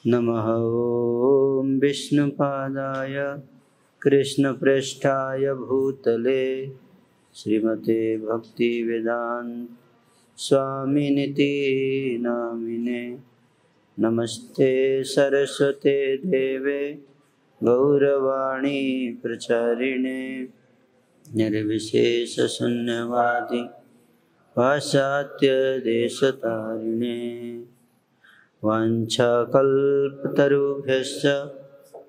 नमः ॐ विष्णुपादाय कृष्णप्रेष्ठाय भूतले श्रीमते भक्तिवेदांत स्वामिनिति नामिने। नमस्ते सरस्वते देवे गौरवाणी प्रचारिणे निर्विशेषशून्यवादी पाश्चात्यदेशतारिणे। वाञ्छाकल्पतरुभ्यश्च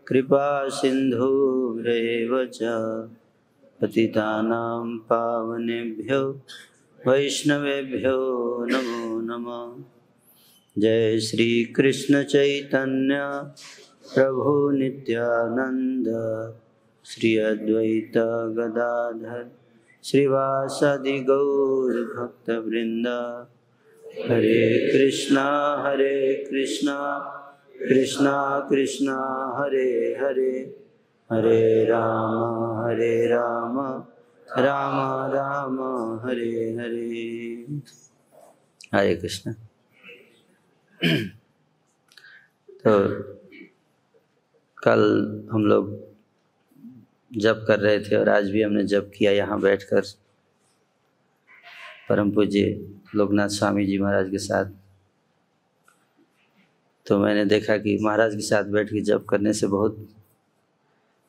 कृपासिन्धुभ्यैव च पतितानां पावनेभ्यो वैष्णवेभ्यो नमो नमः। जय श्री कृष्ण चैतन्य प्रभु नित्यानंद श्री अद्वैत गदाधर श्रीवासादि गौर भक्तवृंद। हरे कृष्णा कृष्णा कृष्णा हरे हरे, हरे राम राम राम हरे हरे। हरे कृष्ण। तो कल हम लोग जप कर रहे थे और आज भी हमने जप किया यहाँ बैठकर परम पूज्य लोकनाथ स्वामी जी महाराज के साथ। तो मैंने देखा कि महाराज के साथ बैठ के जप करने से बहुत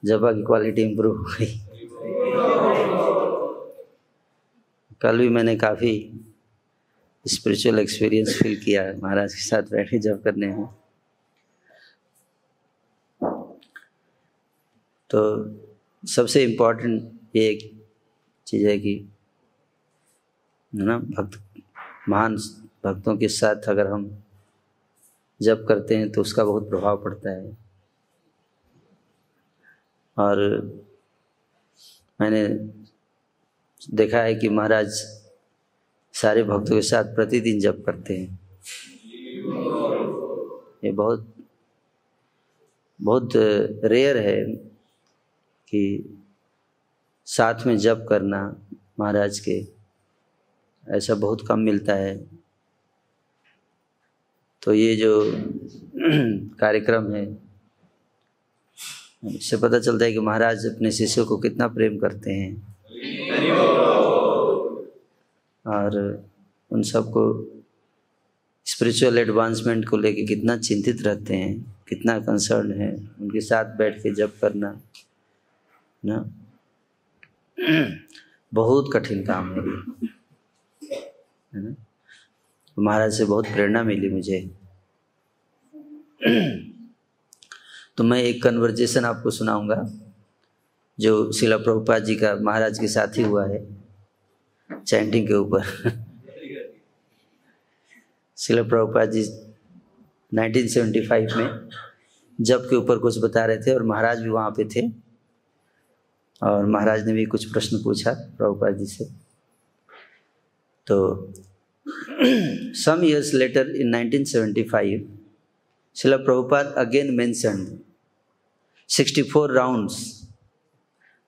जपा की क्वालिटी इम्प्रूव हो गई। कल भी मैंने काफ़ी स्पिरिचुअल एक्सपीरियंस फील किया है महाराज के साथ बैठ के जप करने में। तो सबसे इम्पोर्टेंट ये एक चीज़ है कि ना महान भक्तों के साथ अगर हम जप करते हैं तो उसका बहुत प्रभाव पड़ता है। और मैंने देखा है कि महाराज सारे भक्तों के साथ प्रतिदिन जप करते हैं। ये बहुत बहुत रेयर है कि साथ में जप करना महाराज के, ऐसा बहुत कम मिलता है। तो ये जो कार्यक्रम है इससे पता चलता है कि महाराज अपने शिष्यों को कितना प्रेम करते हैं और उन सबको स्पिरिचुअल एडवांसमेंट को लेके कितना चिंतित रहते हैं, कितना कंसर्न है। उनके साथ बैठ के जप करना ना बहुत कठिन काम है ना। महाराज से बहुत प्रेरणा मिली मुझे। तो मैं एक कन्वर्जेशन आपको सुनाऊंगा जो श्रील प्रभुपाद जी का महाराज के साथ ही हुआ है चैंटिंग के ऊपर। श्रील प्रभुपाद जी 1975 में जप के ऊपर कुछ बता रहे थे और महाराज भी वहाँ पे थे और महाराज ने भी कुछ प्रश्न पूछा प्रभुपाद जी से। तो some years later in 1975, Srila Prabhupada again mentioned 64 rounds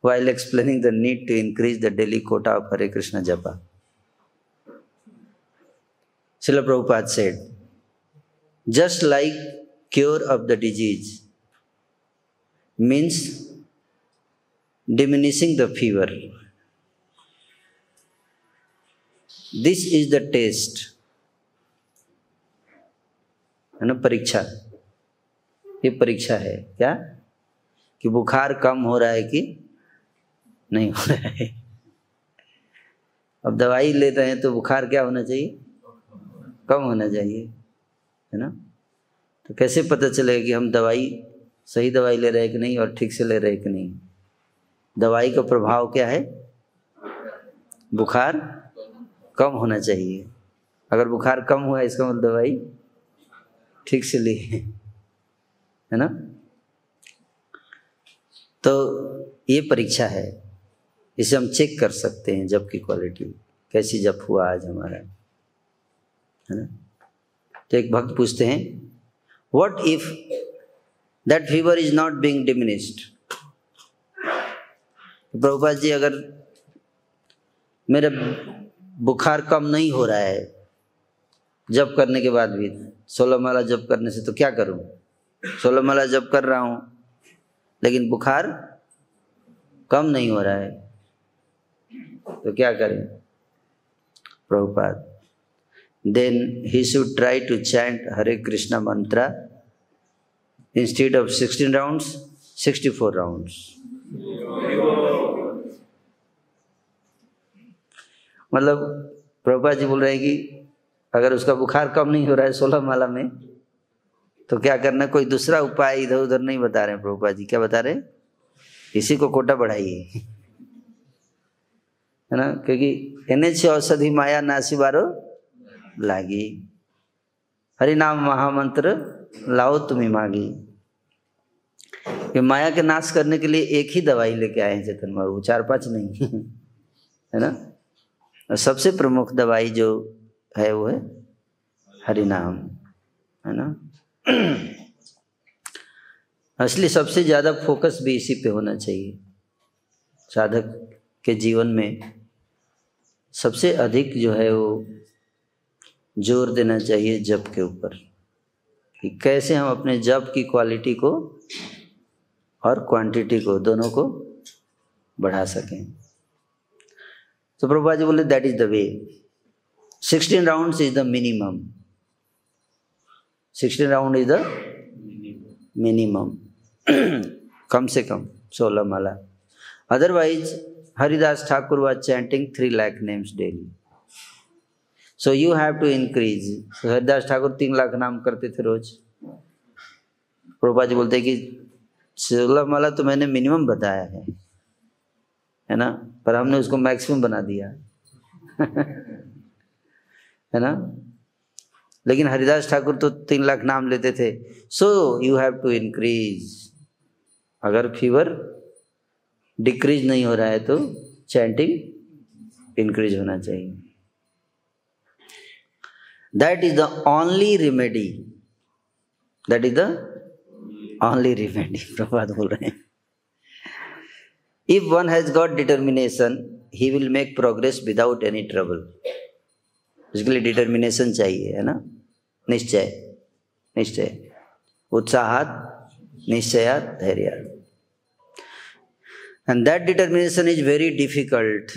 while explaining the need to increase the daily quota of Hare Krishna Japa. Srila Prabhupada said, just like cure of the disease means diminishing the fever, this is the test है ना। परीक्षा, ये परीक्षा है क्या कि बुखार कम हो रहा है कि नहीं हो रहा है। अब दवाई ले रहे हैं तो बुखार क्या होना चाहिए, कम होना चाहिए है ना। तो कैसे पता चलेगा कि हम दवाई सही दवाई ले रहे हैं कि नहीं और ठीक से ले रहे हैं कि नहीं। दवाई का प्रभाव क्या है, बुखार कम होना चाहिए। अगर बुखार कम हुआ इसका मतलब दवाई ठीक से ली है ना। तो ये परीक्षा है, इसे हम चेक कर सकते हैं जप की क्वालिटी कैसी जप हुआ आज हमारा है ना। तो एक भक्त पूछते हैं, what if that fever is not being diminished. Prabhupada ji अगर मेरा बुखार कम नहीं हो रहा है जप करने के बाद भी, 16 माला जप करने से, तो क्या करूं। 16 माला जप कर रहा हूँ लेकिन बुखार कम नहीं हो रहा है, तो क्या करें? Prabhupada, then he should try to chant Hare Krishna mantra instead of 16 rounds, 64 rounds. मतलब प्रभुपाद जी बोल रहे हैं कि अगर उसका बुखार कम नहीं हो रहा है 16 माला में, तो क्या करना? कोई दूसरा उपाय इधर उधर नहीं बता रहे हैं प्रभुपाद जी। क्या बता रहे हैं? इसी को कोटा बढ़ाइए, है ना? क्योंकि एने छे औषधि माया नासी बारो लागी, हरि नाम महामंत्र लाओ तुम्हें मांगी। ये माया के नाश करने के लिए एक ही दवाई लेके आए हैं चेतन बाबू, 4-5 नहीं है ना? और सबसे प्रमुख दवाई जो है वो है हरि नाम, है ना? असली सबसे ज्यादा फोकस भी इसी पे होना चाहिए। साधक के जीवन में सबसे अधिक जो है वो जोर देना चाहिए जप के ऊपर, कि कैसे हम अपने जप की क्वालिटी को और क्वांटिटी को, दोनों को बढ़ा सकें। तो प्रभुपाद जी बोले that is the way. 16 rounds is the minimum. 16 round is the minimum. कम से कम 16 माला। Otherwise Haridas Thakur was chanting 3 lakh names daily. So you have to increase. So Haridas Thakur 3 lakh नाम करते थे रोज। प्रभुपाद जी बोलते हैं कि 16 माला तो मैंने मिनिमम बताया है ना? पर हमने उसको मैक्सिमम बना दिया है ना? लेकिन हरिदास ठाकुर तो 3 लाख नाम लेते थे। So you have to increase. अगर फीवर डिक्रीज नहीं हो रहा है तो चैंटिंग इंक्रीज होना चाहिए। That is the only remedy. That is the only remedy. Prabhupada बोल रहे हैं if one has got determination he will make progress without any trouble. इसके लिए डिटर्मिनेशन चाहिए, है ना? निश्चय, निश्चय, उत्साहात निश्चयात धैर्यात। And that determination is very difficult.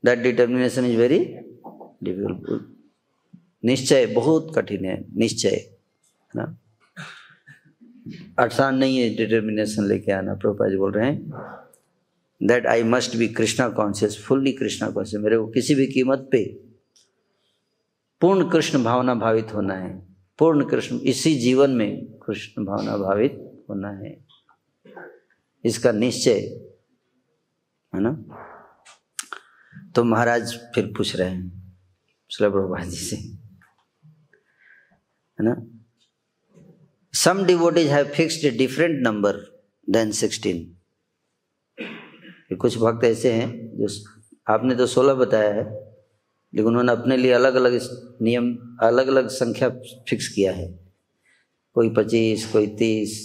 That determination is very difficult. निश्चय बहुत कठिन है, निश्चय, है ना? आसान नहीं है डिटर्मिनेशन लेके आना। प्रभुपाद जी बोल रहे हैं that I must be Krishna conscious, fully Krishna conscious। मेरे को किसी भी कीमत पे पूर्ण कृष्ण भावना भावित होना है, पूर्ण कृष्ण, इसी जीवन में कृष्ण भावना भावित होना है, इसका निश्चय, है ना? तो महाराज फिर पूछ रहे हैं श्रील प्रभुपाद जी से, है ना? Some devotees have fixed a different number than 16। कुछ भक्त ऐसे हैं जो, आपने तो 16 बताया है, लेकिन उन्होंने अपने लिए अलग अलग नियम, अलग अलग संख्या फिक्स किया है। कोई 25, कोई 30,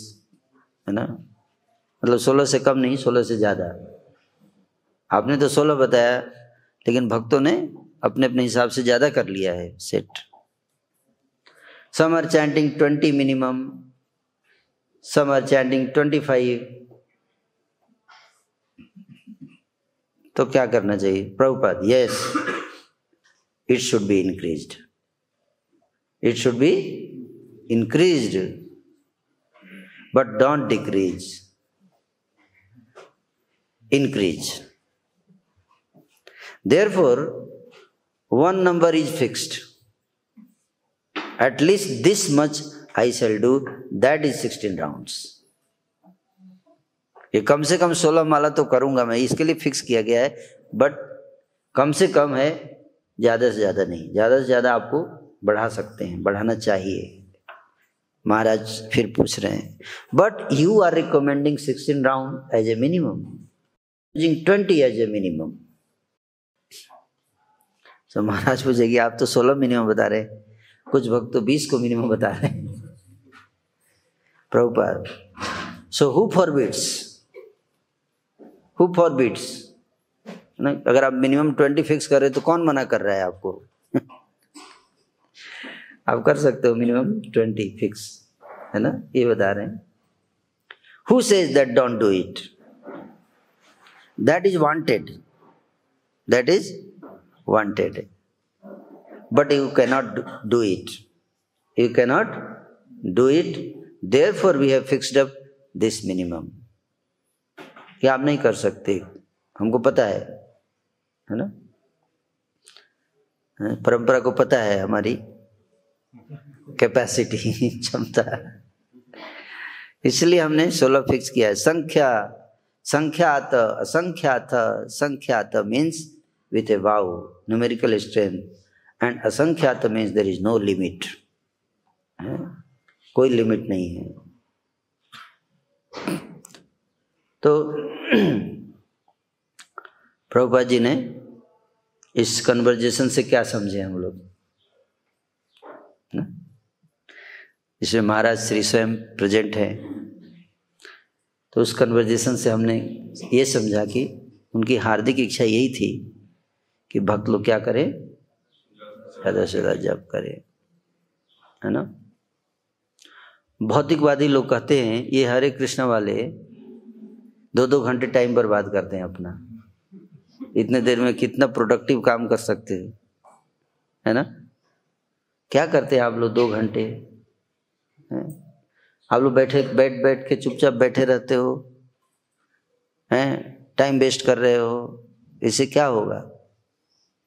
है ना? मतलब 16 से कम नहीं, 16 से ज़्यादा। आपने तो 16 बताया, लेकिन भक्तों ने अपने अपने हिसाब से ज़्यादा कर लिया है set. Some are chanting 20 minimum, some are chanting 25। तो क्या करना चाहिए? Prabhupada, yes, it should be increased. It should be increased, but don't decrease. Increase. Therefore, one number is fixed. At least this much I shall do, that is 16 rounds. ये कम से कम 16 माला तो करूंगा मैं, इसके लिए फिक्स किया गया है, बट कम से कम है, ज़्यादा से ज़्यादा नहीं। ज़्यादा से ज़्यादा आपको बढ़ा सकते हैं, बढ़ाना चाहिए। महाराज फिर पूछ रहे हैं, but you are recommending 16 round as a minimum, using 20 as a minimum. तो महाराज पूछेगी, आप तो 16 मिनिमम बता रहे, कुछ भक्त तो 20 को मिनिमम बता रहे हैं। Prabhupada, so who forbids? Who forbids? अगर आप मिनिमम 20 फिक्स कर रहे तो कौन मना कर रहा है आपको? आप कर सकते हो मिनिमम 20 फिक्स, है ना, ये बता रहे हैं। Who says that don't do it? That is wanted. That is wanted. But you cannot do it. You cannot do it. Therefore we have fixed up this minimum. कि आप नहीं कर सकते, हमको पता है ना, परंपरा को पता है हमारी कैपेसिटी, क्षमता, इसलिए हमने 16 फिक्स किया है। संख्यात असंख्यात, संख्यात means with a vow numerical strength, and असंख्यात means there is no limit, कोई लिमिट नहीं है। तो प्रभुपाद जी ने इस कन्वर्जेशन से क्या समझे हम लोग, इसमें महाराज श्री स्वयं प्रेजेंट है, तो उस कन्वर्जेशन से हमने ये समझा कि उनकी हार्दिक इच्छा यही थी कि भक्त लोग क्या करें, ज़्यादा से ज़्यादा जप करें, है ना। भौतिकवादी लोग कहते हैं ये हरे कृष्ण वाले 2-2 घंटे टाइम बर्बाद करते हैं अपना, इतने देर में कितना प्रोडक्टिव काम कर सकते हैं, है ना। क्या करते हैं आप लोग 2 घंटे, आप लोग बैठ के चुपचाप बैठे रहते हो, हैं, टाइम वेस्ट कर रहे हो, इससे क्या होगा,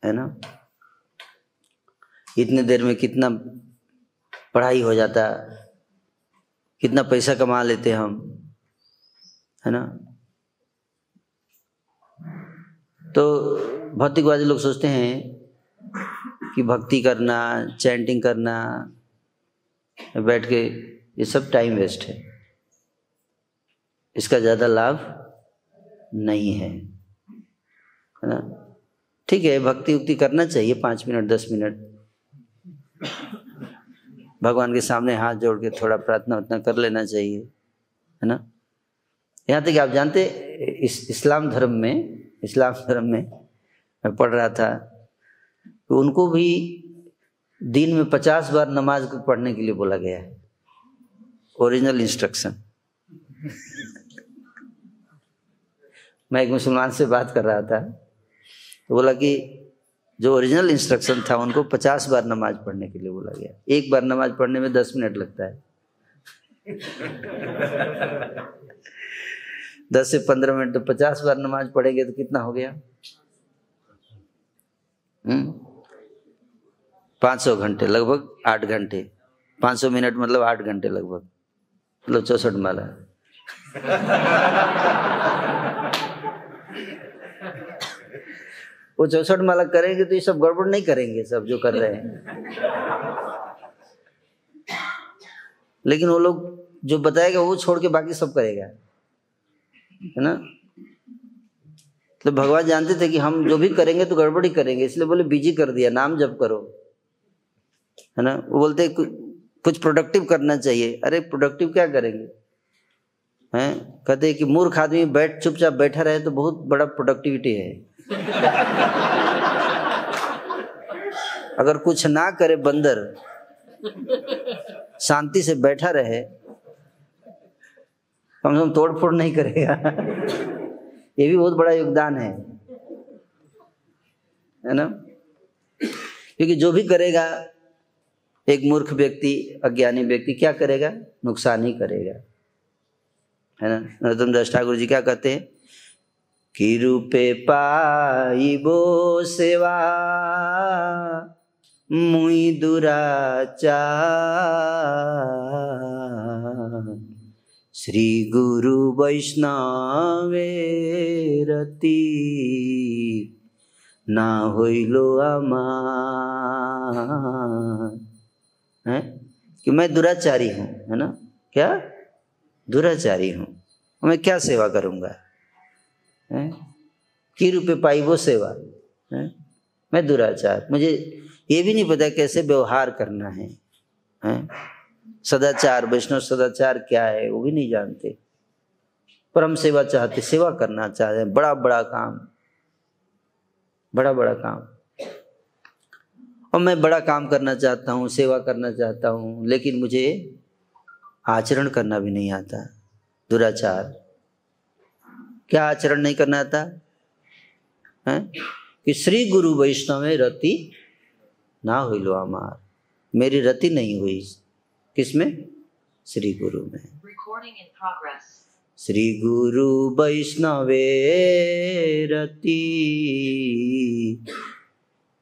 है ना। इतने देर में कितना पढ़ाई हो जाता, कितना पैसा कमा लेते हम, है ना। तो भौतिकवादी लोग सोचते हैं कि भक्ति करना, चैंटिंग करना, बैठ के, ये सब टाइम वेस्ट है, इसका ज़्यादा लाभ नहीं है ना। ठीक है, भक्ति उक्ति करना चाहिए 5 मिनट 10 मिनट, भगवान के सामने हाथ जोड़ के थोड़ा प्रार्थना उतना कर लेना चाहिए, है ना। यहाँ तक आप जानते इस्लाम धर्म में मैं पढ़ रहा था तो उनको भी दिन में 50 बार नमाज पढ़ने के लिए बोला गया है, ओरिजिनल इंस्ट्रक्शन। मैं एक मुसलमान से बात कर रहा था तो बोला कि जो ओरिजिनल इंस्ट्रक्शन था उनको 50 बार नमाज पढ़ने के लिए बोला गया, एक बार नमाज पढ़ने में 10 मिनट लगता है। 10 से 15 मिनट, तो 50 बार नमाज पढ़ेंगे तो कितना हो गया, 500 घंटे, लगभग 8 घंटे, 500 मिनट मतलब 8 घंटे लगभग, मतलब 64 माला। वो 64 माला करेंगे तो ये सब गड़बड़ नहीं करेंगे सब जो कर रहे हैं, लेकिन वो लोग जो बताएगा वो छोड़ के बाकी सब करेगा, है ना। तो भगवान जानते थे कि हम जो भी करेंगे तो गड़बड़ ही करेंगे, इसलिए बोले बिजी कर दिया, नाम जप करो, है ना। वो बोलते कुछ प्रोडक्टिव करना चाहिए, अरे प्रोडक्टिव क्या करेंगे, हैं। कहते कि मूर्ख आदमी चुपचाप बैठा रहे तो बहुत बड़ा प्रोडक्टिविटी है। अगर कुछ ना करे बंदर, शांति से बैठा रहे, कम से कम तोड़ फोड़ नहीं करेगा, ये भी बहुत बड़ा योगदान है ना। क्योंकि जो भी करेगा एक मूर्ख व्यक्ति, अज्ञानी व्यक्ति क्या करेगा, नुकसान ही करेगा, है ना। नरोत्तम दास ठाकुर जी क्या कहते हैं कि रूपे पाइबो सेवा मुई दुराचार, श्री गुरु वैष्णवे रति ना होइलो आमार, है कि मैं दुराचारी हूँ, है ना। क्या दुराचारी हूँ, मैं क्या सेवा करूँगा, की रूपे पाई वो सेवा, है? मैं दुराचार, मुझे ये भी नहीं पता कैसे व्यवहार करना है, हैं? सदाचार, वैष्णव सदाचार क्या है वो भी नहीं जानते, पर हम सेवा चाहते, सेवा करना चाहते हैं, बड़ा बड़ा काम, बड़ा बड़ा काम। और मैं बड़ा काम करना चाहता हूँ, सेवा करना चाहता हूँ, लेकिन मुझे आचरण करना भी नहीं आता, दुराचार। क्या आचरण नहीं करना आता है? कि श्री गुरु वैष्णव में रति ना हुई लो हमार, मेरी रति नहीं हुई किसमें? श्री गुरु में। श्री गुरु वैष्णवे रति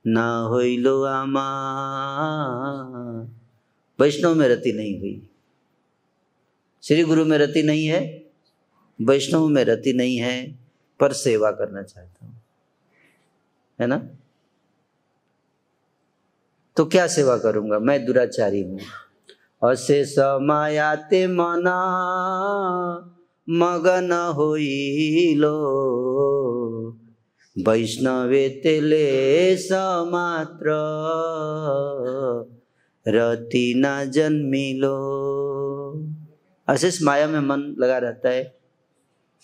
ना हुई लो हमार, वैष्णव में रति नहीं हुई। श्री गुरु में रति नहीं है, वैष्णव में रति नहीं है, पर सेवा करना चाहता हूं, है ना? तो क्या सेवा करूंगा? मैं दुराचारी हूं। अशेष मायाते मना मगन होइलो, वैष्णवे तेले समात्र रति न जन्मिलो। अशेष माया में मन लगा रहता है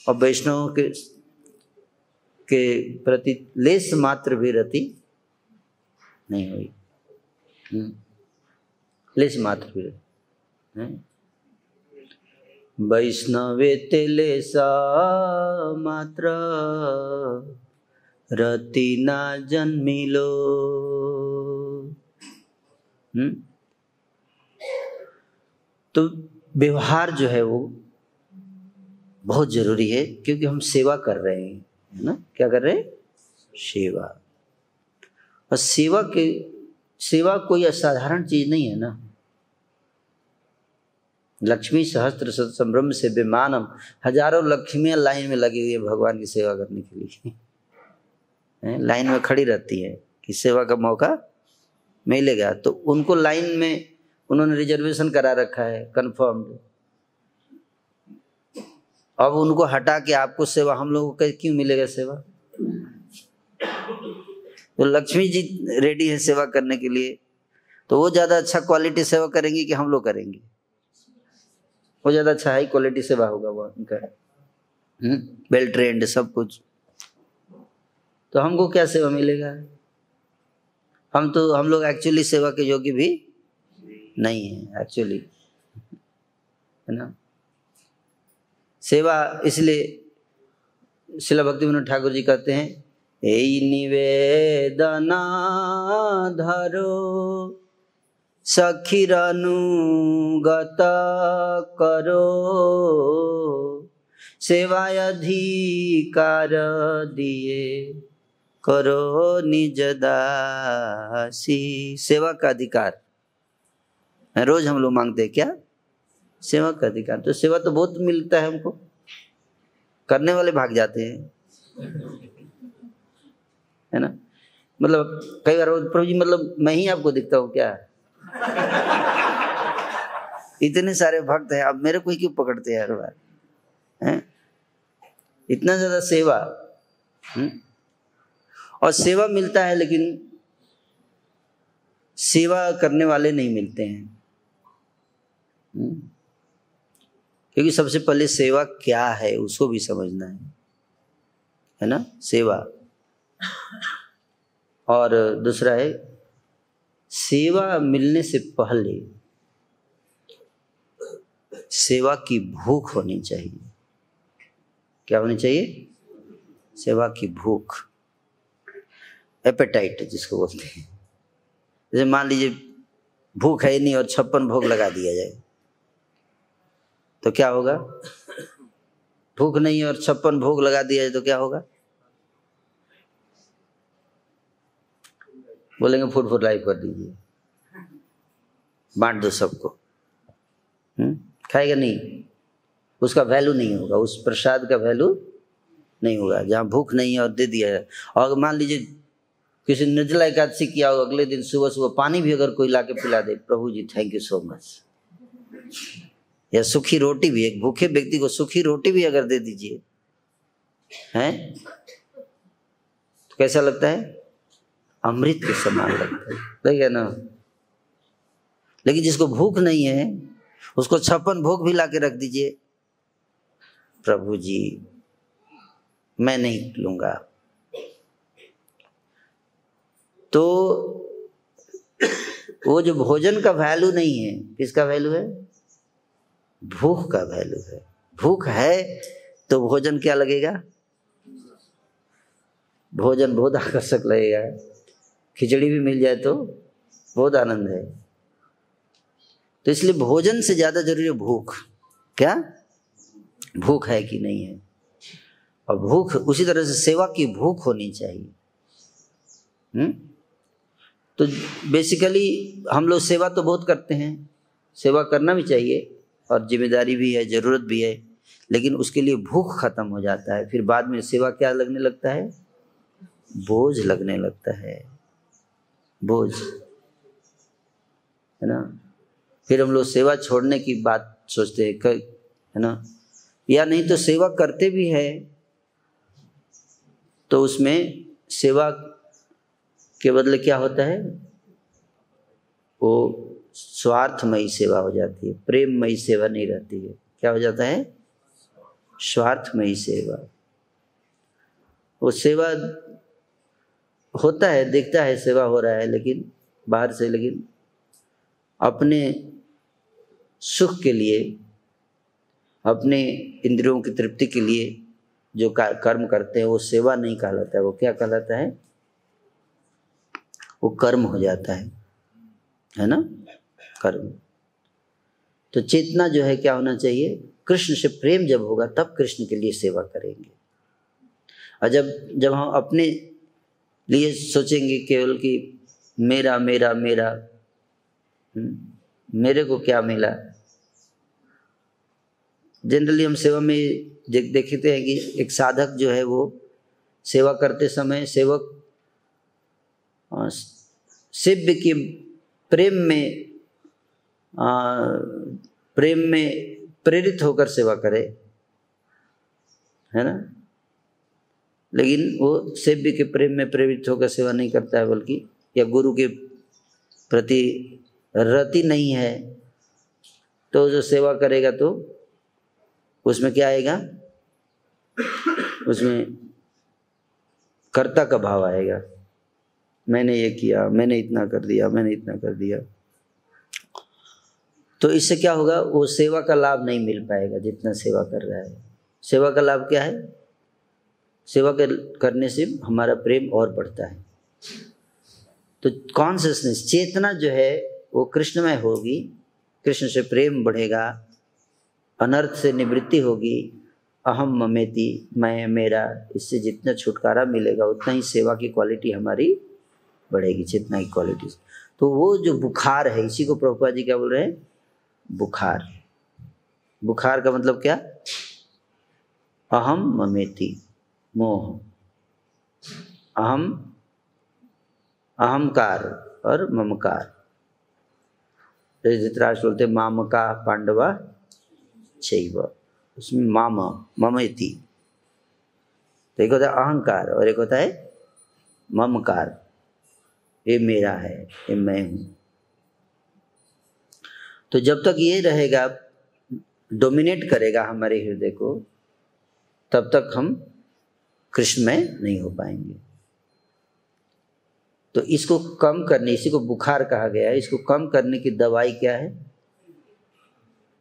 और वैष्णव के प्रति लेस मात्र भी रति नहीं हुई। लेस मात्र भी वैष्णवे तेले मात्र रति न जन्मिलो। तो व्यवहार जो है वो बहुत जरूरी है, क्योंकि हम सेवा कर रहे हैं, है ना? क्या कर रहे हैं? सेवा। और सेवा कोई असाधारण चीज नहीं है ना। लक्ष्मी सहस्त्र संभ्रम से विमानम, हजारों लक्ष्मियां लाइन में लगी हुई है भगवान की सेवा करने के लिए, लाइन में खड़ी रहती है कि सेवा का मौका मिलेगा। तो उनको लाइन में उन्होंने रिजर्वेशन करा रखा है, कंफर्म्ड। अब उनको हटा के आपको सेवा, हम लोगों को क्यों मिलेगा सेवा? तो लक्ष्मी जी रेडी है सेवा करने के लिए, तो वो ज्यादा अच्छा क्वालिटी सेवा करेंगी कि हम लोग करेंगे? वो ज्यादा अच्छा हाई क्वालिटी सेवा होगा वो उनका, वेल ट्रेंड सब कुछ। तो हमको क्या सेवा मिलेगा? हम लोग एक्चुअली सेवा के योग्य भी नहीं है एक्चुअली, है ना? सेवा इसलिए श्रील भक्तिविनोद ठाकुर जी कहते हैं, एई निवेदना धरो सखीर अनुगत करो, सेवाय अधिकार दिए करो निज दासी। सेवा का अधिकार रोज हम लोग मांगते हैं, क्या? सेवा का अधिकार। तो सेवा तो बहुत मिलता है हमको, करने वाले भाग जाते हैं, है ना? मतलब कई बार प्रभु जी, मतलब मैं ही आपको दिखता हूँ क्या? इतने सारे भक्त हैं, अब मेरे को ही क्यों पकड़ते हैं हर बार, हैं? इतना ज्यादा सेवा। और सेवा मिलता है, लेकिन सेवा करने वाले नहीं मिलते हैं। क्योंकि सबसे पहले सेवा क्या है उसको भी समझना है ना? सेवा। और दूसरा है, सेवा मिलने से पहले सेवा की भूख होनी चाहिए। क्या होनी चाहिए? सेवा की भूख, एपेटाइट जिसको बोलते हैं। जैसे मान लीजिए भूख है नहीं और 56 भोग लगा दिया जाए तो क्या होगा? भूख नहीं और 56 भोग लगा दिया जाए तो क्या होगा? बोलेंगे फूड फॉर लाइफ कर दीजिए, बांट दो सबको। खाएगा नहीं, उसका वैल्यू नहीं होगा, उस प्रसाद का वैल्यू नहीं होगा जहाँ भूख नहीं है और दे दिया है। और मान लीजिए किसी निर्जला एकादशी किया हो, अगले दिन सुबह सुबह पानी भी अगर कोई लाके पिला दे, प्रभु जी थैंक यू सो मच। या सूखी रोटी भी, एक भूखे व्यक्ति को सूखी रोटी भी अगर दे दीजिए, हैं, तो कैसा लगता है? अमृत के समान लगता है, देखिए ना। लेकिन जिसको भूख नहीं है उसको 56 भोग भी लाके रख दीजिए, प्रभु जी मैं नहीं लूंगा। तो वो जो भोजन का वैल्यू नहीं है, किसका वैल्यू है? भूख का वैल्यू है। भूख है तो भोजन क्या लगेगा? भोजन बहुत आकर्षक लगेगा। खिचड़ी भी मिल जाए तो बहुत आनंद है। तो इसलिए भोजन से ज़्यादा जरूरी है भूख। क्या भूख है कि नहीं है? और भूख उसी तरह से सेवा की भूख होनी चाहिए। तो बेसिकली हम लोग सेवा तो बहुत करते हैं, सेवा करना भी चाहिए और जिम्मेदारी भी है, ज़रूरत भी है, लेकिन उसके लिए भूख खत्म हो जाता है। फिर बाद में सेवा क्या लगने लगता है? बोझ लगने लगता है, बोझ, है ना। फिर हम लोग सेवा छोड़ने की बात सोचते हैं, है ना। या नहीं तो सेवा करते भी है तो उसमें सेवा के बदले क्या होता है? वो स्वार्थमयी सेवा हो जाती है, प्रेममयी सेवा नहीं रहती है। क्या हो जाता है? स्वार्थमयी सेवा। वो सेवा होता है, दिखता है सेवा हो रहा है लेकिन बाहर से, लेकिन अपने सुख के लिए, अपने इंद्रियों की तृप्ति के लिए जो कर्म करते हैं वो सेवा नहीं कहलाता है। वो क्या कहलाता है? वो कर्म हो जाता है ना, कर्म। तो चेतना जो है क्या होना चाहिए? कृष्ण से प्रेम जब होगा तब कृष्ण के लिए सेवा करेंगे। और जब हम अपने लिए सोचेंगे केवल कि मेरा मेरा मेरा, मेरे को क्या मिला। जनरली हम सेवा में देखते हैं कि एक साधक जो है वो सेवा करते समय सेवक सेव्य के प्रेम में प्रेरित होकर सेवा करे, है ना। लेकिन वो सेव्य के प्रेम में प्रेरित होकर सेवा नहीं करता है, बल्कि या गुरु के प्रति रति नहीं है, तो जो सेवा करेगा तो उसमें क्या आएगा? उसमें कर्ता का भाव आएगा। मैंने ये किया, मैंने इतना कर दिया, मैंने इतना कर दिया। तो इससे क्या होगा? वो सेवा का लाभ नहीं मिल पाएगा जितना सेवा कर रहा है। सेवा का लाभ क्या है? सेवा करने से हमारा प्रेम और बढ़ता है। तो कॉन्शियसनेस, चेतना जो है वो कृष्णमय होगी, कृष्ण से प्रेम बढ़ेगा, अनर्थ से निवृत्ति होगी, अहम ममेति, मैं मेरा, इससे जितना छुटकारा मिलेगा उतना ही सेवा की क्वालिटी हमारी बढ़ेगी, चेतना की क्वालिटी। तो वो जो बुखार है, इसी को प्रभुपाद जी क्या बोल रहे हैं? बुखार। बुखार का मतलब क्या? अहम ममेति, मोह, अहंकार और ममकार। धृतराष्ट्र बोलते मामका पांडवा चैव, उसमें माम ममेति। तो एक होता है अहंकार और एक होता है ममकार, ये मेरा है, ये मैं हूं। तो जब तक ये रहेगा, डोमिनेट करेगा हमारे हृदय को, तब तक हम कृष्ण में नहीं हो पाएंगे। तो इसको कम करने, इसी को बुखार कहा गया है, इसको कम करने की दवाई क्या है?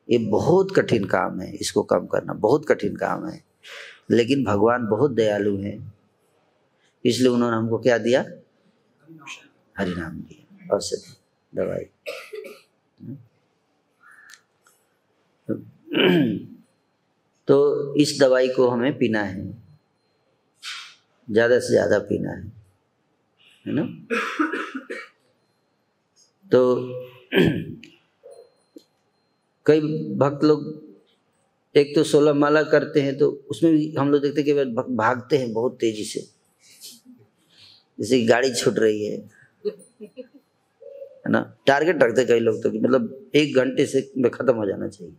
ये बहुत कठिन काम है, इसको कम करना बहुत कठिन काम है। लेकिन भगवान बहुत दयालु हैं, इसलिए उन्होंने हमको क्या दिया? हरिनाम दिया, औषधि, दवाई। तो इस दवाई को हमें पीना है, ज़्यादा से ज़्यादा पीना है ना। तो कई भक्त लोग एक तो 16 माला करते हैं, तो उसमें भी हम लोग देखते हैं कि भागते हैं बहुत तेजी से, जैसे गाड़ी छूट रही है ना। टारगेट रखते कई लोग तो कि मतलब 1 घंटे से में खत्म हो जाना चाहिए,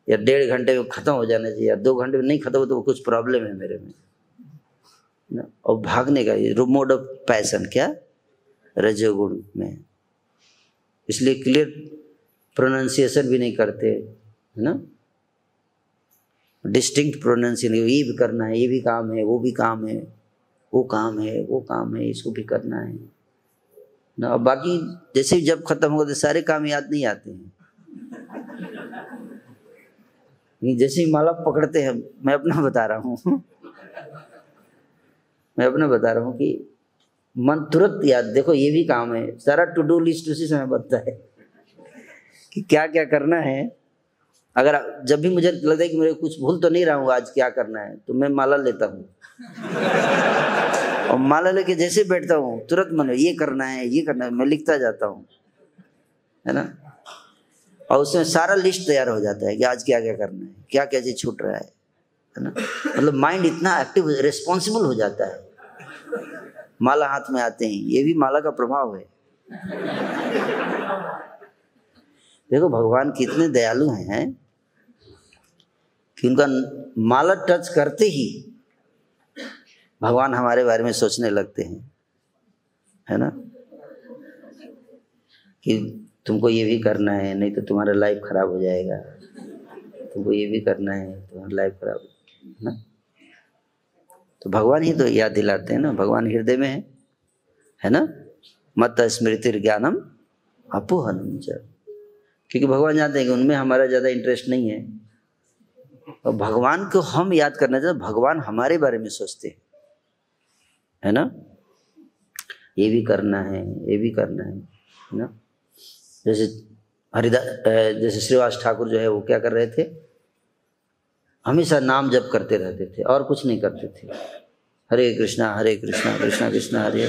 या 1.5 घंटे में खत्म हो जाना चाहिए, या 2 घंटे में नहीं खत्म हो तो कुछ प्रॉब्लम है मेरे में ना। और भागने का ये मोड ऑफ पैशन क्या? रजोगुण में। इसलिए क्लियर प्रोनाउंसिएशन भी नहीं करते, है ना। डिस्टिंक्ट प्रोनाउंसिएशन, ये भी करना है, ये भी काम है, वो भी काम है, वो काम है, वो काम है, इसको भी करना है ना। और बाकी जैसे जब खत्म होगा तो सारे काम याद नहीं आते हैं जैसे ही माला पकड़ते हैं, मैं अपना बता रहा हूँ मैं अपना बता रहा हूँ कि मन तुरंत याद, देखो ये भी काम है, सारा टू डू लिस्ट उसी समय बनता है कि क्या क्या करना है। अगर जब भी मुझे लगता है कि मेरे कुछ भूल तो नहीं रहा हूँ आज क्या करना है, तो मैं माला लेता हूँ और माला लेके जैसे बैठता हूँ तुरंत मन ये करना है, ये करना है, मैं लिखता जाता हूँ, है ना। और उसमें सारा लिस्ट तैयार हो जाता है कि आज क्या क्या करना है, क्या क्या चीज छूट रहा है ना। मतलब माइंड इतना एक्टिव, रिस्पॉन्सिबल हो जाता है माला हाथ में आते हैं। ये भी माला का प्रभाव है। देखो भगवान कितने दयालु हैं कि उनका माला टच करते ही भगवान हमारे बारे में सोचने लगते हैं, है ना, कि तुमको ये भी करना है, नहीं तो तुम्हारा लाइफ खराब हो जाएगा, तुमको ये भी करना है, तुम्हारा लाइफ खराब, है ना। तो भगवान ही तो याद दिलाते हैं ना, भगवान हृदय में है ना। मत स्मृति ज्ञानम अपोहनम च, क्योंकि भगवान जानते हैं कि उनमें हमारा ज़्यादा इंटरेस्ट नहीं है। और भगवान को हम याद करना चाहिए, भगवान हमारे बारे में सोचते हैं, है ना। ये भी करना है, ये भी करना है ना। जैसे जैसे श्रीवास ठाकुर जो है वो क्या कर रहे थे, हमेशा नाम जप करते रहते थे और कुछ नहीं करते थे। हरे कृष्णा कृष्णा कृष्णा हरे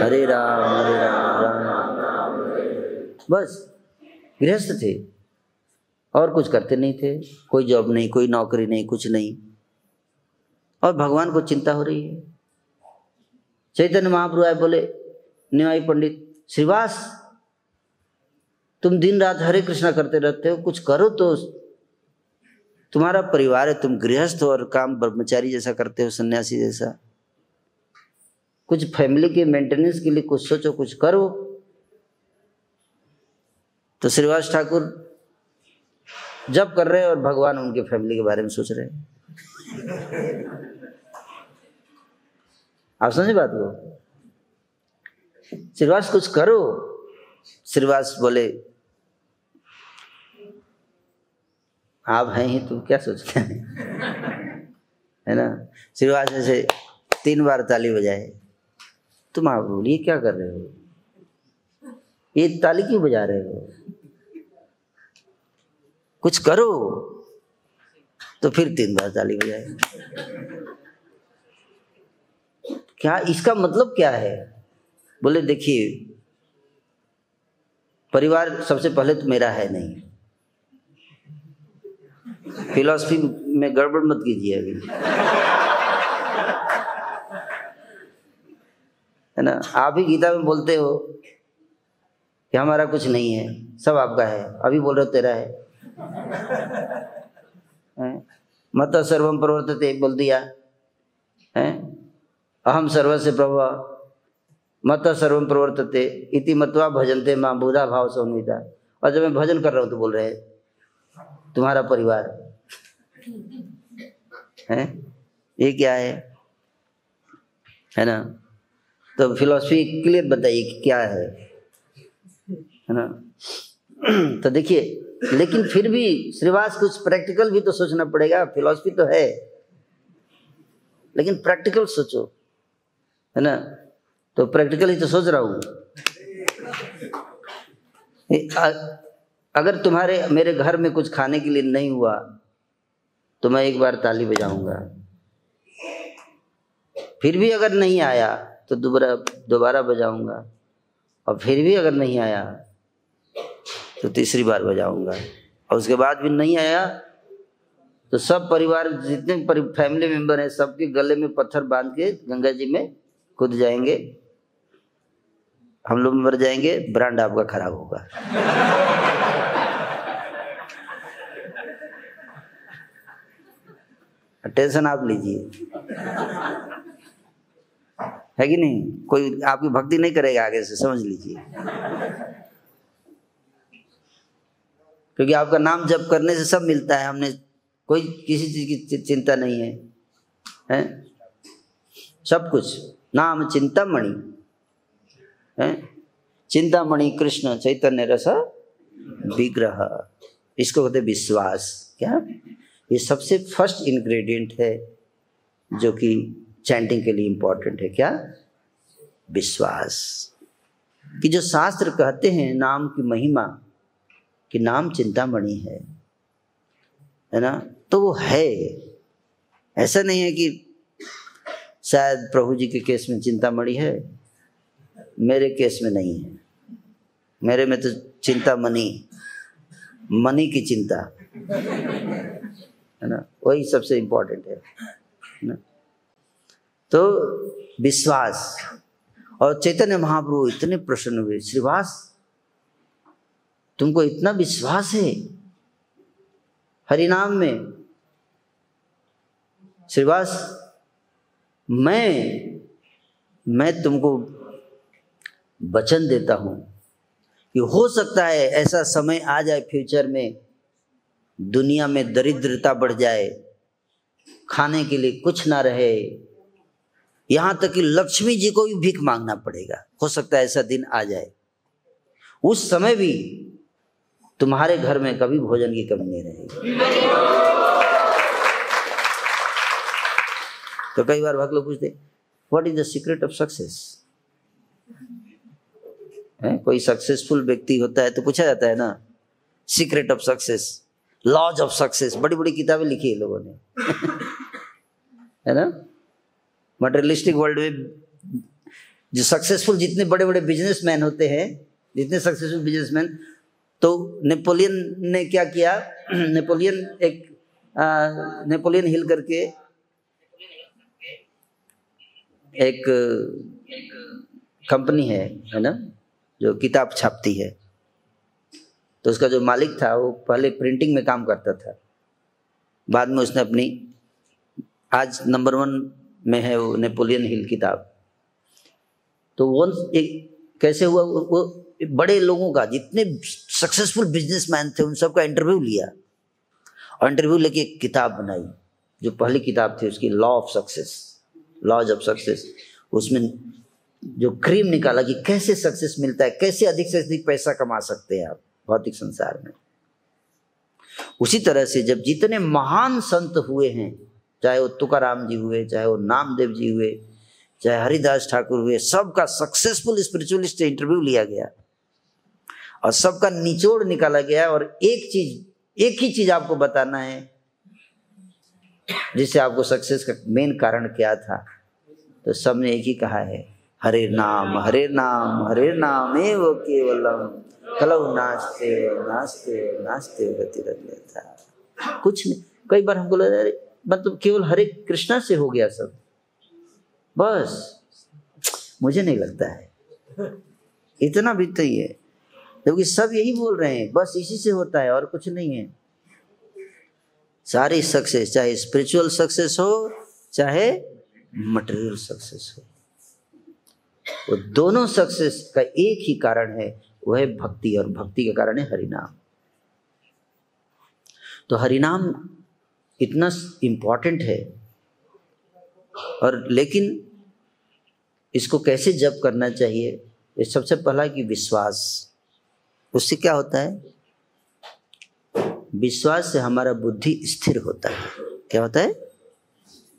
हरे राम राम राम, बस गृहस्थ थे और कुछ करते नहीं थे, कोई जॉब नहीं, कोई नौकरी नहीं, कुछ नहीं, और भगवान को चिंता हो रही है। चैतन्य महाप्रभु आए, बोले न्यायी पंडित श्रीवास, तुम दिन रात हरे कृष्णा करते रहते हो, कुछ करो तो, तुम्हारा परिवार है, तुम गृहस्थ हो और काम ब्रह्मचारी जैसा करते हो, सन्यासी जैसा, कुछ फैमिली के मेंटेनेंस के लिए कुछ सोचो, कुछ करो। तो श्रीवास ठाकुर जब कर रहे हैं और भगवान उनके फैमिली के बारे में सोच रहे हैं। आप समझे बात को? श्रीवास कुछ करो। श्रीवास बोले आप हैं ही, तुम क्या सोचते हैं, है ना। श्रीवास ऐसे 3 बार ताली बजाए। तुम आप बोलिए क्या कर रहे हो, ये ताली क्यों बजा रहे हो, कुछ करो। तो फिर 3 बार ताली बजाए। क्या इसका मतलब क्या है? बोले देखिए, परिवार सबसे पहले तो मेरा है नहीं, फिलॉसफी में गड़बड़ मत कीजिए अभी, है ना। आप ही गीता में बोलते हो कि हमारा कुछ नहीं है, सब आपका है, अभी बोल रहे हो तेरा है। मत सर्वम प्रवर्तते बोल दिया है, अहम सर्वस्य प्रभव मत सर्वम प्रवर्तते इति मत्वा भजन्ते मां बुधा भाव समन्विता। और जब मैं भजन कर रहा हूँ तो बोल रहे हैं तुम्हारा परिवार है, ये क्या है ना। तो फिलॉसफी क्लियर बताइए कि क्या है ना। तो देखिए, लेकिन फिर भी श्रीवास कुछ प्रैक्टिकल भी तो सोचना पड़ेगा। फिलॉसफी तो है लेकिन प्रैक्टिकल सोचो, है ना। तो प्रैक्टिकल ही तो सोच रहा हूँ। अगर तुम्हारे मेरे घर में कुछ खाने के लिए नहीं हुआ तो मैं एक बार ताली बजाऊंगा, फिर भी अगर नहीं आया तो दोबारा बजाऊंगा, और फिर भी अगर नहीं आया तो तीसरी बार बजाऊंगा, और उसके बाद भी नहीं आया तो सब परिवार जितने फैमिली मेंबर हैं सबके गले में पत्थर बांध के गंगा जी में कूद जाएंगे, हम लोग मर जाएंगे, ब्रांड आपका खराब होगा। टेंशन आप लीजिए, है कि नहीं। कोई आपकी भक्ति नहीं करेगा आगे से, समझ लीजिए, क्योंकि आपका नाम जप करने से सब मिलता है। हमने कोई किसी चीज की चिंता नहीं है, हैं? सब कुछ नाम चिंतामणि है, चिंतामणि कृष्ण चैतन्य रस विग्रह, इसको कहते हैं विश्वास। क्या ये सबसे फर्स्ट इंग्रेडिएंट है जो कि चैंटिंग के लिए इंपॉर्टेंट है। क्या? विश्वास। कि जो शास्त्र कहते हैं नाम की महिमा, कि नाम चिंतामणि है ना, तो वो है। ऐसा नहीं है कि शायद प्रभु जी के केस में चिंतामणि है, मेरे केस में नहीं है। मेरे में तो चिंतामणि, मनी की चिंता है ना, वही सबसे इम्पोर्टेंट है ना। तो विश्वास। और चैतन्य महाप्रभु इतने प्रसन्न हुए, श्रीवास तुमको इतना विश्वास है हरिनाम में? श्रीवास मैं तुमको वचन देता हूं कि हो सकता है ऐसा समय आ जाए फ्यूचर में, दुनिया में दरिद्रता बढ़ जाए, खाने के लिए कुछ ना रहे, यहां तक कि लक्ष्मी जी को भी भीख मांगना पड़ेगा। हो सकता है ऐसा दिन आ जाए। उस समय भी तुम्हारे घर में कभी भोजन की कमी नहीं रहेगी। तो कई बार भक्त लोग पूछते, what is the secret of success? कोई सक्सेसफुल व्यक्ति होता है तो पूछा जाता है ना, secret of success, laws of success, बड़ी बड़ी किताबें लिखी है लोगों ने है ना। मटेरियलिस्टिक वर्ल्ड में जो सक्सेसफुल जितने बड़े बड़े बिजनेसमैन होते हैं, जितने सक्सेसफुल बिजनेसमैन, तो नेपोलियन ने क्या किया, नेपोलियन हिल करके एक कंपनी है ना, जो किताब छापती है। तो उसका जो मालिक था वो पहले प्रिंटिंग में काम करता था, बाद में उसने अपनी, आज नंबर 1 में है वो नेपोलियन हिल किताब। तो वो कैसे हुआ, वो बड़े लोगों का, जितने सक्सेसफुल बिजनेसमैन थे उन सब का इंटरव्यू लिया, और इंटरव्यू लेके एक किताब बनाई, जो पहली किताब थी उसकी, law of success, laws of success. उसमें जो क्रीम निकाला कि कैसे सक्सेस मिलता है, कैसे अधिक से अधिक पैसा कमा सकते हैं आप भौतिक संसार में। उसी तरह से जब जितने महान संत हुए हैं, चाहे वो तुकाराम जी हुए, चाहे वो नामदेव जी हुए, चाहे हरिदास ठाकुर हुए, सबका सक्सेसफुल स्पिरिचुअलिस्ट इंटरव्यू लिया गया और सबका निचोड़ निकाला गया। और एक ही चीज आपको बताना है जिससे आपको सक्सेस का मेन कारण क्या था, तो सबने एक ही कहा है, हरे नाम हरे नाम हरे नाम एव केवलम कलौ नास्ते नास्ते नास्ते गतिरन्यथा। कुछ नहीं। कई बार हमको लगता है मतलब केवल हरे कृष्णा से हो गया सब, बस। मुझे नहीं लगता है इतना भी तो ही है, क्योंकि सब यही बोल रहे हैं, बस इसी से होता है और कुछ नहीं है। सारी सक्सेस, चाहे स्पिरिचुअल सक्सेस हो चाहे मटेरियल सक्सेस हो, वो दोनों सक्सेस का एक ही कारण है, वो है भक्ति, और भक्ति का कारण है हरिनाम। तो हरिनाम इतना इम्पोर्टेंट है, और लेकिन इसको कैसे जप करना चाहिए, ये सबसे पहला कि विश्वास। उससे क्या होता है, विश्वास से हमारा बुद्धि स्थिर होता है। क्या होता है?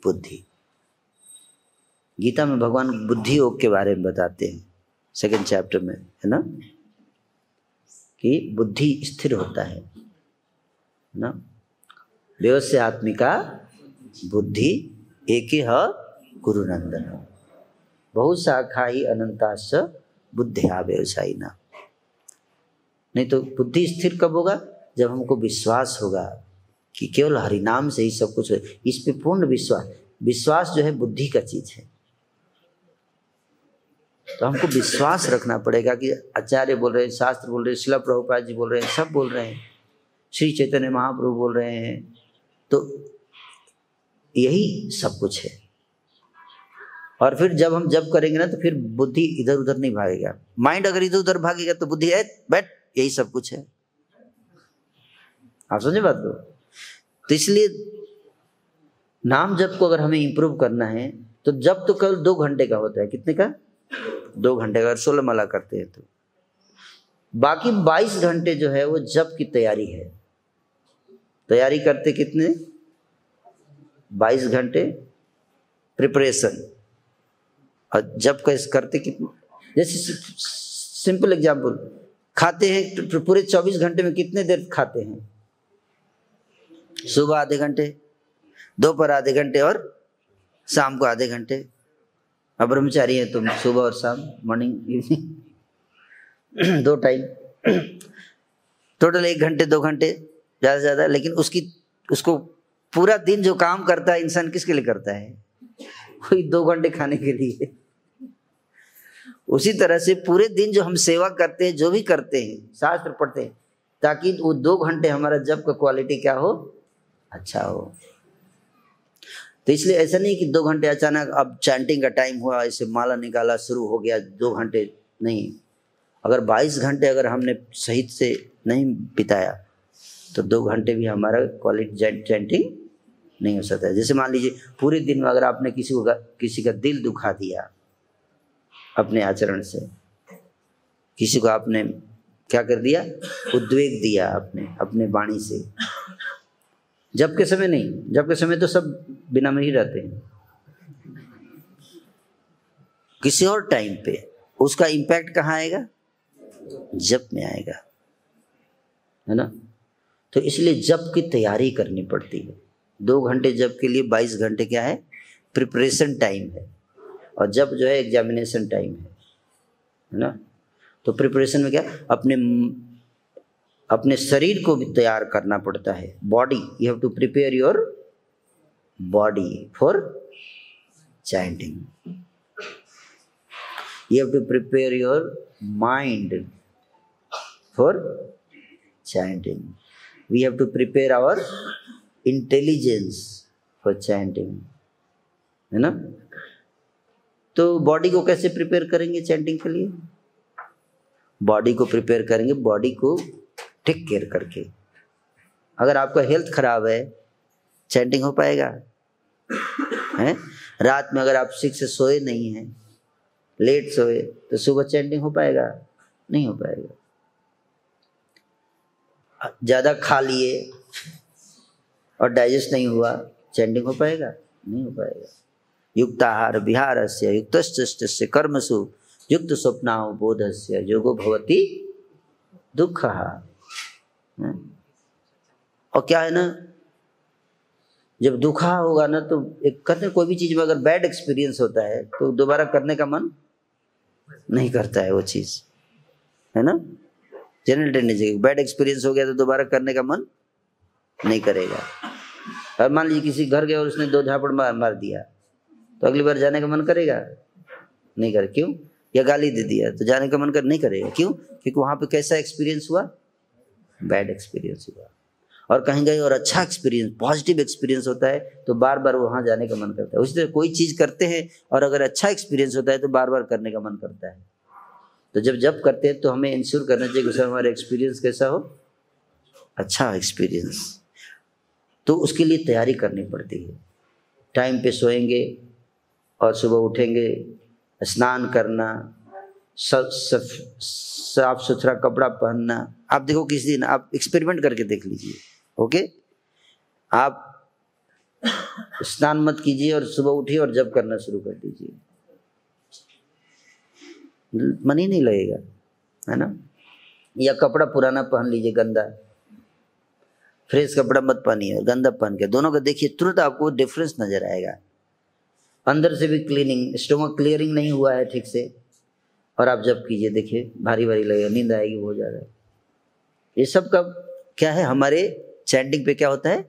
बुद्धि। गीता में भगवान बुद्धि योग के बारे में बताते हैं 2nd चैप्टर में, है ना, कि बुद्धि स्थिर होता है ना। व्यवस्य आत्मिका बुद्धि एके ह गुरुनंदन, बहुशाखा ही अनंताश्च बुद्धिया व्यवसायिना। नहीं तो बुद्धि स्थिर कब होगा? जब हमको विश्वास होगा कि केवल हरिनाम से ही सब कुछ है। इस पे पूर्ण विश्वास जो है बुद्धि का चीज है। तो हमको विश्वास रखना पड़ेगा कि आचार्य बोल रहे हैं, शास्त्र बोल रहे हैं, श्रील प्रभुपाद जी बोल रहे हैं, सब बोल रहे हैं, श्री चैतन्य महाप्रभु बोल रहे हैं, तो यही सब कुछ है। और फिर जब हम जप करेंगे ना, तो फिर बुद्धि इधर उधर नहीं भागेगा। माइंड अगर इधर उधर भागेगा तो बुद्धि है बैठ, यही सब कुछ है। आप समझे बात को? तो इसलिए नाम जप को अगर हमें इंप्रूव करना है तो जप तो केवल 2 घंटे का होता है। कितने का? 2 घंटे का। अगर 16 माला करते हैं तो बाकी 22 घंटे जो है वो जप की तैयारी है। तैयारी करते कितने? 22 घंटे प्रिपरेशन। और जब कैसे करते कितने? जैसे सिंपल एग्जाम्पल, खाते हैं तो पूरे 24 घंटे में कितने देर खाते हैं? सुबह आधे घंटे, दोपहर आधे घंटे और शाम को आधे घंटे। अब ब्रह्मचारी है तुम, सुबह और शाम, मॉर्निंग इवनिंग 2 टाइम, टोटल 1 घंटे 2 घंटे ज़्यादा से ज़्यादा। लेकिन उसको पूरा दिन जो काम करता है इंसान किसके लिए करता है? कोई 2 घंटे खाने के लिए। उसी तरह से पूरे दिन जो हम सेवा करते हैं, जो भी करते हैं, शास्त्र पढ़ते हैं, ताकि वो 2 घंटे हमारा जप का क्वालिटी क्या हो? अच्छा हो। तो इसलिए ऐसा नहीं कि 2 घंटे अचानक अब चैंटिंग का टाइम हुआ, ऐसे माला निकाला शुरू हो गया, 2 घंटे नहीं। अगर 22 घंटे अगर हमने सही से नहीं बिताया तो 2 घंटे भी हमारा क्वालिटी चैंटिंग नहीं हो सकता है। जैसे मान लीजिए पूरे दिन में अगर आपने किसी का दिल दुखा दिया अपने आचरण से, किसी को आपने क्या कर दिया? उद्वेग दिया आपने अपने वाणी से। जब के समय नहीं, जब के समय तो सब बिना में ही रहते हैं, किसी और टाइम पे उसका इम्पैक्ट कहाँ आएगा? जप में आएगा, है ना। तो इसलिए जप की तैयारी करनी पड़ती है। 2 घंटे जप के लिए 22 घंटे क्या है? प्रिपरेशन टाइम है। और जप जो है एग्जामिनेशन टाइम है ना। तो प्रिपरेशन में क्या? अपने शरीर को भी तैयार करना पड़ता है। Body, you have to prepare your body for chanting. You have to prepare your mind for chanting. We have to prepare our intelligence for chanting, है ना। तो बॉडी को कैसे प्रिपेयर करेंगे चैंटिंग के लिए? बॉडी को प्रिपेयर करेंगे, बॉडी को टेक केयर करके। अगर आपका हेल्थ खराब है, चैंटिंग हो पाएगा? हैं? रात में अगर आप 6 से सोए नहीं हैं, लेट सोए, तो सुबह चैंटिंग हो पाएगा? नहीं हो पाएगा। ज़्यादा खा लिए और डाइजेस्ट नहीं हुआ, चैंटिंग हो पाएगा? नहीं हो पाएगा। युक्ताहार विहारस्य युक्तस्य कर्मसु युक्त स्वप्नाओ बोधस्य योगो भवति दुःखः। और क्या है ना, जब दुखा होगा ना तो एक करने, कोई भी चीज में अगर बैड एक्सपीरियंस होता है तो दोबारा करने का मन नहीं करता है वो चीज, है ना। जनरल टेंडेंसी, बैड एक्सपीरियंस हो गया तो दोबारा करने का मन नहीं करेगा। और मान लीजिए किसी घर गए और उसने 2 झापड़ मार दिया, तो अगली बार जाने का मन करेगा? नहीं करे। क्यों? या गाली दे दिया तो जाने का मन नहीं करेगा। क्यों? क्योंकि वहां पे कैसा एक्सपीरियंस हुआ? बैड एक्सपीरियंस हुआ। और कहीं गए और अच्छा एक्सपीरियंस, पॉजिटिव एक्सपीरियंस होता है तो बार बार वहां जाने का मन करता है। उसी तरह कोई चीज करते हैं और अगर अच्छा एक्सपीरियंस होता है तो बार बार करने का मन करता है। तो जब करते हैं तो हमें इंश्योर करना चाहिए कि सर हमारा एक्सपीरियंस कैसा हो? अच्छा एक्सपीरियंस। तो उसके लिए तैयारी करनी पड़ती है। टाइम पे सोएंगे और सुबह उठेंगे, स्नान करना, साफ सुथरा कपड़ा पहनना। आप देखो किसी दिन आप एक्सपेरिमेंट करके देख लीजिए, ओके। आप स्नान मत कीजिए और सुबह उठिए और जप करना शुरू कर दीजिए, मन ही नहीं लगेगा, है ना। या कपड़ा पुराना पहन लीजिए, गंदा, फ्रेश कपड़ा मत पहनिए, गंदा पहन के दोनों का देखिए, तुरंत आपको डिफरेंस नजर आएगा। अंदर से भी क्लीनिंग, स्टोमक क्लियरिंग नहीं हुआ है ठीक से, और आप जब कीजिए देखिए भारी भारी लगेगा, नींद आएगी बहुत ज़्यादा। ये सब का क्या है? हमारे चैंटिंग पे क्या होता है?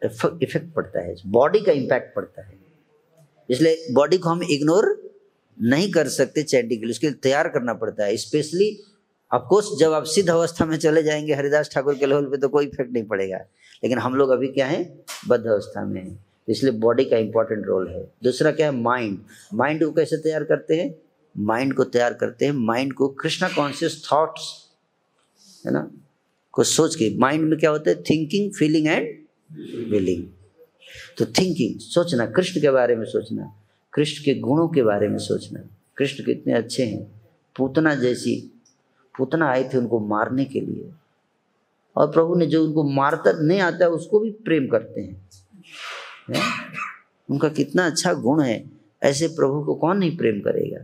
इफेक्ट पड़ता है, बॉडी का इम्पैक्ट पड़ता है। इसलिए बॉडी को हम इग्नोर नहीं कर सकते चैंटिंग के लिए, उसके लिए तैयार करना पड़ता है। स्पेशली ऑफकोर्स जब आप सिद्ध अवस्था में चले जाएंगे हरिदास ठाकुर के लेवल पे तो कोई इफेक्ट नहीं पड़ेगा, लेकिन हम लोग अभी क्या है? बद्ध अवस्था में है, इसलिए बॉडी का इंपॉर्टेंट रोल है। दूसरा क्या है? माइंड। माइंड को कैसे तैयार करते हैं? माइंड को तैयार करते हैं, माइंड को कृष्णा कॉन्शियस थॉट्स, है ना, को सोच के। माइंड में क्या होता है? Thinking, feeling and willing. तो थिंकिंग, सोचना, कृष्ण के बारे में सोचना, कृष्ण के गुणों के बारे में सोचना, कृष्ण कितने अच्छे हैं। पूतना आई थी उनको मारने के लिए और प्रभु ने जो उनको मारता नहीं आता है उसको भी प्रेम करते हैं, है? उनका कितना अच्छा गुण है, ऐसे प्रभु को कौन नहीं प्रेम करेगा,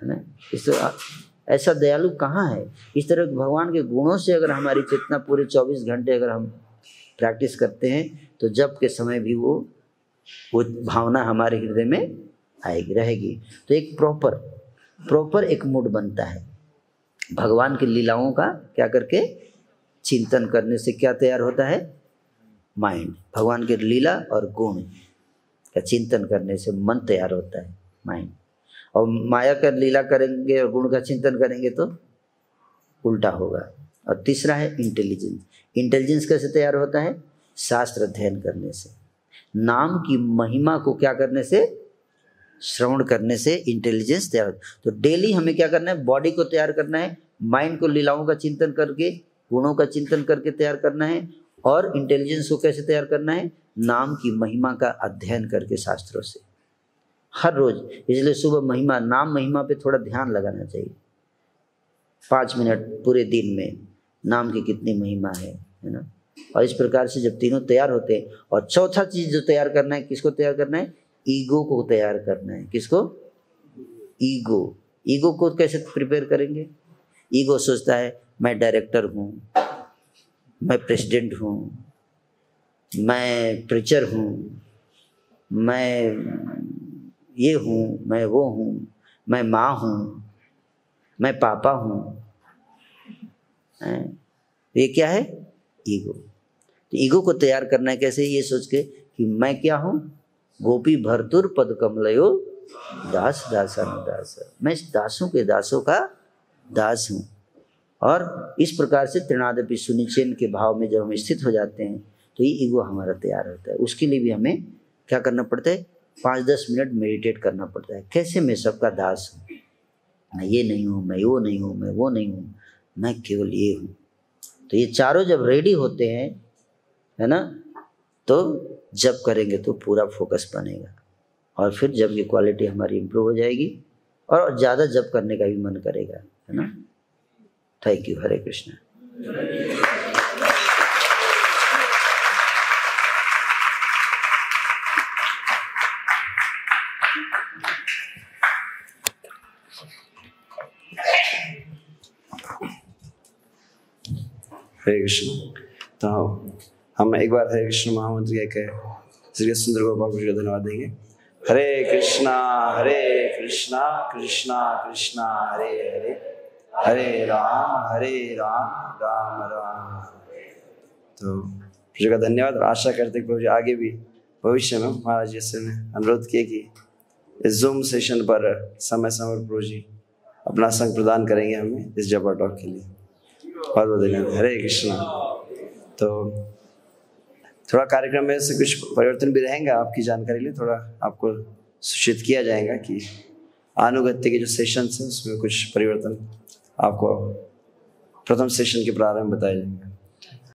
है ना। इस ऐसा दयालु कहाँ है। इस तरह भगवान के गुणों से अगर हमारी चेतना पूरे 24 घंटे अगर हम प्रैक्टिस करते हैं तो जब के समय भी वो भावना हमारे हृदय में आएगी, रहेगी। तो एक प्रॉपर एक मूड बनता है भगवान की लीलाओं का क्या करके चिंतन करने से। क्या तैयार होता है? माइंड। भगवान के लीला और गुण का चिंतन करने से मन तैयार होता है, माइंड। और माया का लीला करेंगे और गुण का चिंतन करेंगे तो उल्टा होगा। और तीसरा है इंटेलिजेंस। इंटेलिजेंस कैसे तैयार होता है? शास्त्र अध्ययन करने से, नाम की महिमा को क्या करने से, श्रवण करने से इंटेलिजेंस तैयार होता है। तो डेली हमें क्या करना है? बॉडी को तैयार करना है, माइंड को लीलाओं का चिंतन करके, गुणों का चिंतन करके तैयार करना है। और इंटेलिजेंस को कैसे तैयार करना है? नाम की महिमा का अध्ययन करके शास्त्रों से, हर रोज। इसलिए सुबह महिमा, नाम महिमा पे थोड़ा ध्यान लगाना चाहिए। 5 मिनट पूरे दिन में नाम की कितनी महिमा है ना। और इस प्रकार से जब तीनों तैयार होते हैं, और चौथा चीज जो तैयार करना है, किसको तैयार करना है? ईगो को तैयार करना है। किसको? ईगो। ईगो को कैसे प्रिपेयर करेंगे? ईगो सोचता है मैं डायरेक्टर हूँ, मैं प्रेसिडेंट हूँ, मैं प्रीचर हूँ, मैं ये हूँ, मैं वो हूँ, मैं माँ हूँ, मैं पापा हूँ। ये क्या है? ईगो। तो ईगो को तैयार करना है कैसे? ये सोच के कि मैं क्या हूँ? गोपी भरतुर पद कमलयो दास दासानुदास। मैं दासों के दासों का दास हूँ। और इस प्रकार से त्रिनादपि सुनिचेन के भाव में जब हम स्थित हो जाते हैं तो ये ईगो हमारा तैयार होता है। उसके लिए भी हमें क्या करना पड़ता है? 5-10 मिनट मेडिटेट करना पड़ता है। कैसे मैं सबका दास हूँ, मैं ये नहीं हूँ, मैं वो नहीं हूँ, मैं वो नहीं हूँ, मैं केवल ये हूँ। तो ये चारों जब रेडी होते हैं, है ना, तो जब करेंगे तो पूरा फोकस बनेगा। और फिर जब की क्वालिटी हमारी इम्प्रूव हो जाएगी और ज़्यादा जब करने का भी मन करेगा, है ना। Thank you. हरे कृष्णा। हरे कृष्ण। तो हम एक बार हरे कृष्ण महामंत्र कहकर श्री सुंदर गोपाल जी को धन्यवाद देंगे। हरे कृष्णा कृष्णा कृष्णा हरे हरे, हरे राम राम राम। तो प्रभु जी का धन्यवाद। आशा करते हैं प्रभु जी आगे भी भविष्य में महाराज जी से अनुरोध किए कि इस जूम सेशन पर समय पर प्रभु जी अपना संग प्रदान करेंगे हमें इस जपा टॉक के लिए। बहुत बहुत धन्यवाद। हरे कृष्णा। तो थोड़ा कार्यक्रम में से कुछ परिवर्तन भी रहेगा आपकी जानकारी लिए, थोड़ा आपको सूचित किया जाएगा कि अनुगत्य के जो सेशंस हैं उसमें कुछ परिवर्तन आपको प्रथम सेशन के प्रारंभ बताया जाएगा।